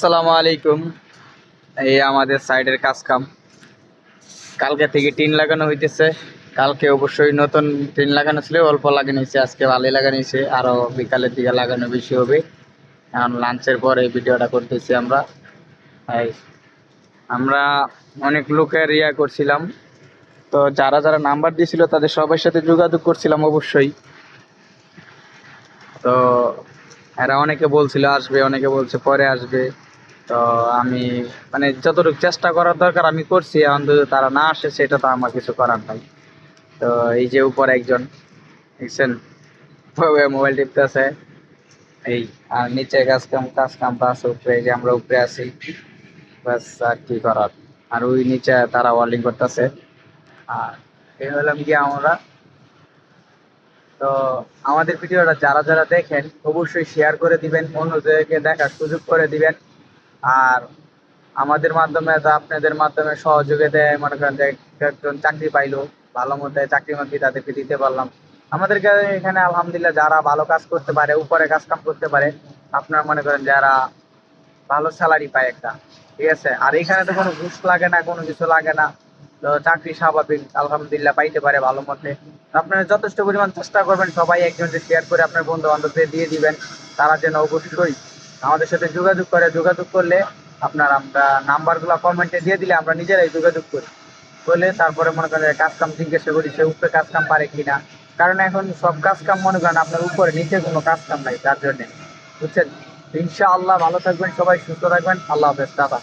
আসসালামু আলাইকুম। এই আমাদের সাইডের কাজ কাম কালকে থেকে টিন লাগানো হইতেছে। কালকে অবশ্যই নতুন টিন লাগানো ছিল, অল্প লাগানো হয়েছে, আজকে ভালোই লাগানো হয়েছে, আরো বিকালের দিকে লাগানো বেশি হবে। এখন লাঞ্চের পরে ভিডিওটা করতেছি আমরা। এই আমরা অনেক লোকের করছিলাম, তো যারা যারা নাম্বার দিয়েছিল তাদের সবার সাথে যোগাযোগ করছিলাম অবশ্যই। তো এরা অনেকে বলছিল আসবে, অনেকে বলছে পরে আসবে। তো আমি মানে যতটুকু চেষ্টা করার দরকার আমি করছি, এখন যদি তারা না আসে সেটা তো আমার কিছু করার নাই। তো এই যে উপরে একজন দেখছেন মোবাইল টিপতেছে, এই আর নিচে কাজ কাম আছে উপরে, এই যে আমরা উপরে আছি, বাস আর কি করার। আর ওই নিচে তারা ওয়ার্লিং করতেছে। আর এই হলাম কি আমরা। তো আমাদের ভিডিওটা যারা যারা দেখেন অবশ্যই শেয়ার করে দিবেন, অন্যদেরকে দেখার সুযোগ করে দিবেন। আর আমাদের মাধ্যমে বা আপনাদের মাধ্যমে সহযোগিতায় মনে করেন যে একজন চাকরি পাইলো, ভালো মতো চাকরি মাকরি তাদেরকে দিতে পারলাম। আমাদেরকে এখানে আলহামদুলিল্লাহ যারা ভালো কাজ করতে পারে, উপরে কাজ কাম করতে পারে, আপনার মনে করেন যারা ভালো স্যালারি পায় একটা, ঠিক আছে। আর এখানে তো কোনো ঘুষ লাগে না, কোনো কিছু লাগে না। তো চাকরি স্বাভাবিক আলহামদুলিল্লাহ পাইতে পারে ভালো মতে। আপনারা যথেষ্ট পরিমাণ চেষ্টা করবেন, সবাই একজনকে শেয়ার করে আপনার বন্ধু বান্ধবদের দিয়ে দিবেন, তারা যেন অবশ্যই আমাদের সাথে যোগাযোগ করে। যোগাযোগ করলে আমরা নাম্বারগুলো কমেন্টে দিয়ে দিলে আমরা নিজেরাই যোগাযোগ করি, করলে তারপরে মনে করেন কাজ কাম জিজ্ঞাসা করি সে উপরে কাজ কাম পারে কিনা। কারণ এখন সব কাজ কাম মনে করেন আপনার উপরে, নিচে কোনো কাজ কাম নাই, তার জন্য বুঝছেন। ইনশাআল্লাহ ভালো থাকবেন সবাই, সুস্থ থাকবেন, আল্লাহ হাফেজ, টাটা।